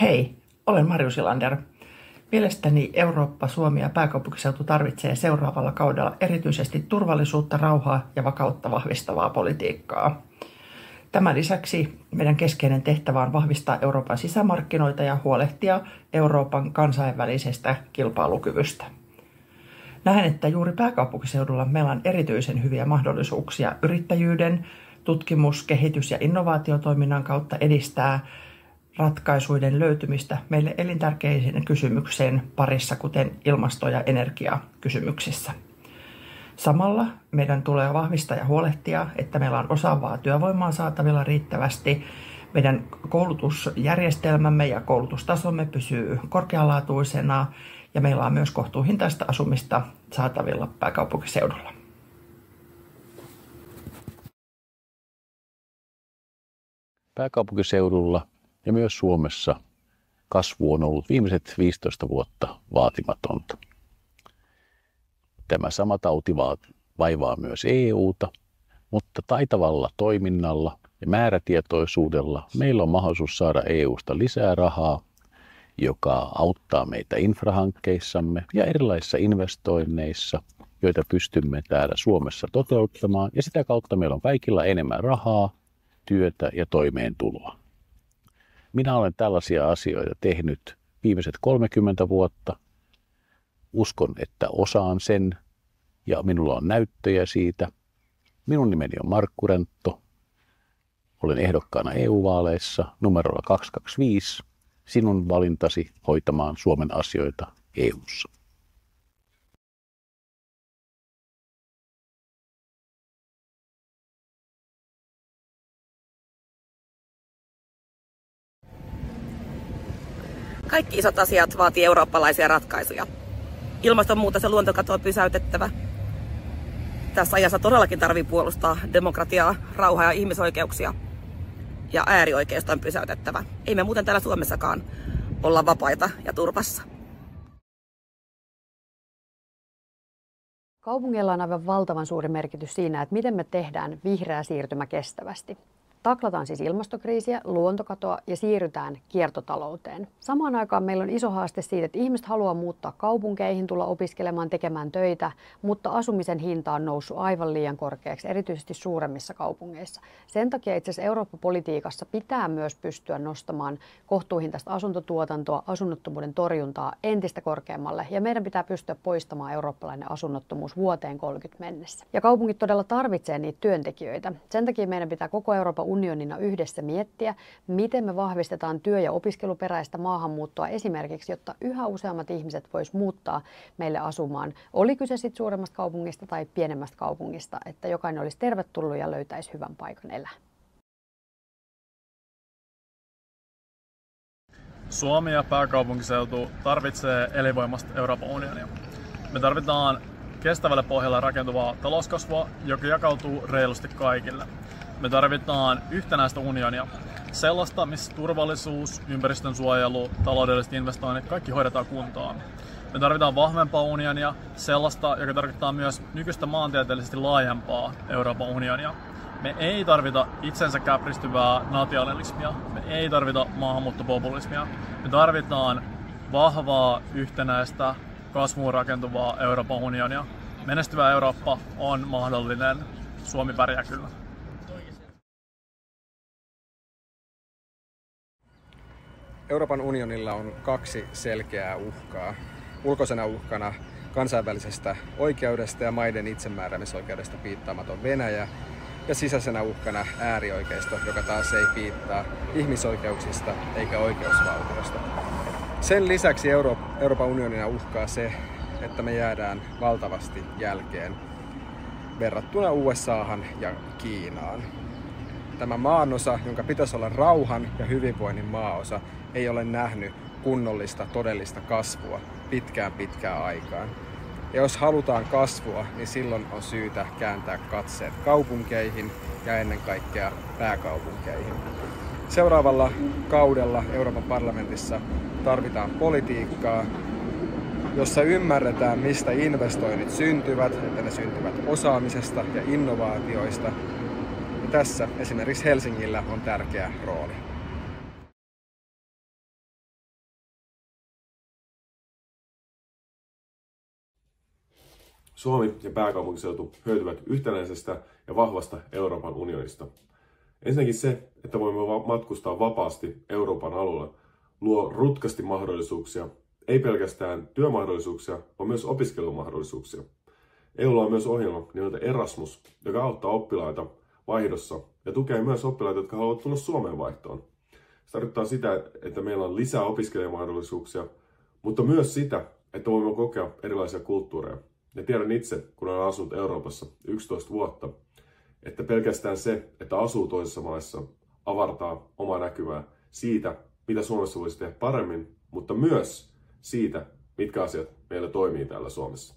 Hei, olen Marju Silander. Mielestäni Eurooppa, Suomi ja pääkaupunkiseutu tarvitsee seuraavalla kaudella erityisesti turvallisuutta, rauhaa ja vakautta vahvistavaa politiikkaa. Tämän lisäksi meidän keskeinen tehtävä on vahvistaa Euroopan sisämarkkinoita ja huolehtia Euroopan kansainvälisestä kilpailukyvystä. Näen, että juuri pääkaupunkiseudulla meillä on erityisen hyviä mahdollisuuksia yrittäjyyden, tutkimus-, kehitys- ja innovaatiotoiminnan kautta edistää ratkaisuiden löytymistä meille elintärkeisiin kysymykseen parissa, kuten ilmasto- ja energiakysymyksissä. Samalla meidän tulee vahvistaa ja huolehtia, että meillä on osaavaa työvoimaa saatavilla riittävästi. Meidän koulutusjärjestelmämme ja koulutustasomme pysyy korkealaatuisena ja meillä on myös kohtuuhintaista asumista saatavilla pääkaupunkiseudulla. Pääkaupunkiseudulla ja myös Suomessa kasvu on ollut viimeiset 15 vuotta vaatimatonta. Tämä sama tauti vaivaa myös EU:ta, mutta taitavalla toiminnalla ja määrätietoisuudella meillä on mahdollisuus saada EU:sta lisää rahaa, joka auttaa meitä infrahankkeissamme ja erilaisissa investoinneissa, joita pystymme täällä Suomessa toteuttamaan, ja sitä kautta meillä on kaikilla enemmän rahaa, työtä ja toimeentuloa. Minä olen tällaisia asioita tehnyt viimeiset 30 vuotta. Uskon, että osaan sen ja minulla on näyttöjä siitä. Minun nimeni on Markku Rentto. Olen ehdokkaana EU-vaaleissa numerolla 225. Sinun valintasi hoitamaan Suomen asioita EU:ssa. Kaikki isot asiat vaatii eurooppalaisia ratkaisuja. Ilmastonmuutos ja luontokato on pysäytettävä. Tässä ajassa todellakin tarvitsee puolustaa demokratiaa, rauhaa ja ihmisoikeuksia. Ja äärioikeisto on pysäytettävä. Ei me muuten täällä Suomessakaan olla vapaita ja turvassa. Kaupungeilla on aivan valtavan suuri merkitys siinä, että miten me tehdään vihreä siirtymä kestävästi. Taklataan siis ilmastokriisiä, luontokatoa ja siirrytään kiertotalouteen. Samaan aikaan meillä on iso haaste siitä, että ihmiset haluaa muuttaa kaupunkeihin, tulla opiskelemaan, tekemään töitä, mutta asumisen hinta on noussut aivan liian korkeaksi, erityisesti suuremmissa kaupungeissa. Sen takia itse asiassa Eurooppa-politiikassa pitää myös pystyä nostamaan kohtuuhintaista asuntotuotantoa, asunnottomuuden torjuntaa entistä korkeammalle, ja meidän pitää pystyä poistamaan eurooppalainen asunnottomuus vuoteen 30 mennessä. Ja kaupungit todella tarvitsee niitä työntekijöitä. Sen takia meidän pitää koko Euroopan unionina yhdessä miettiä, miten me vahvistetaan työ- ja opiskeluperäistä maahanmuuttoa esimerkiksi, jotta yhä useammat ihmiset vois muuttaa meille asumaan. Oli kyse sitten suuremmasta kaupungista tai pienemmästä kaupungista, että jokainen olisi tervetullut ja löytäisi hyvän paikan elää. Suomi ja pääkaupunkiseutu tarvitsee elinvoimasta Euroopan unionia. Me tarvitaan kestävälle pohjalle rakentuvaa talouskasvua, joka jakautuu reilusti kaikille. Me tarvitaan yhtenäistä unionia, sellaista, missä turvallisuus, ympäristön suojelu, taloudelliset investoinnit, kaikki hoidetaan kuntoon. Me tarvitaan vahvempaa unionia, sellaista, joka tarkoittaa myös nykyistä maantieteellisesti laajempaa Euroopan unionia. Me ei tarvita itsensä käpristyvää nationalismia, me ei tarvita maahanmuuttopopulismia. Me tarvitaan vahvaa, yhtenäistä, kasvuun rakentuvaa Euroopan unionia. Menestyvä Eurooppa on mahdollinen. Suomi pärjää kyllä. Euroopan unionilla on kaksi selkeää uhkaa. Ulkoisena uhkana kansainvälisestä oikeudesta ja maiden itsemääräämisoikeudesta piittaamaton Venäjä, ja sisäisenä uhkana äärioikeisto, joka taas ei piittaa ihmisoikeuksista eikä oikeusvaltiosta. Sen lisäksi Euroopan unionina uhkaa se, että me jäädään valtavasti jälkeen verrattuna USAhan ja Kiinaan. Tämä maanosa, jonka pitäisi olla rauhan ja hyvinvoinnin maaosa, ei ole nähnyt kunnollista, todellista kasvua pitkään aikaan. Ja jos halutaan kasvua, niin silloin on syytä kääntää katseet kaupunkeihin ja ennen kaikkea pääkaupunkeihin. Seuraavalla kaudella Euroopan parlamentissa tarvitaan politiikkaa, jossa ymmärretään, mistä investoinnit syntyvät, että ne syntyvät osaamisesta ja innovaatioista. Ja tässä esimerkiksi Helsingillä on tärkeä rooli. Suomi ja pääkaupunkiseutu hyötyvät yhtenäisestä ja vahvasta Euroopan unionista. Ensinnäkin se, että voimme matkustaa vapaasti Euroopan alueella, luo rutkasti mahdollisuuksia, ei pelkästään työmahdollisuuksia, vaan myös opiskelumahdollisuuksia. EUlla on myös ohjelma nimeltä Erasmus, joka auttaa oppilaita vaihdossa ja tukee myös oppilaita, jotka haluavat tulla Suomeen vaihtoon. Se tarkoittaa sitä, että meillä on lisää opiskelijamahdollisuuksia, mutta myös sitä, että voimme kokea erilaisia kulttuureja. Ja tiedän itse, kun olen asunut Euroopassa 11 vuotta, että pelkästään se, että asuu toisessa maassa, avartaa omaa näkymää siitä, mitä Suomessa voisi tehdä paremmin, mutta myös siitä, mitkä asiat meillä toimii täällä Suomessa.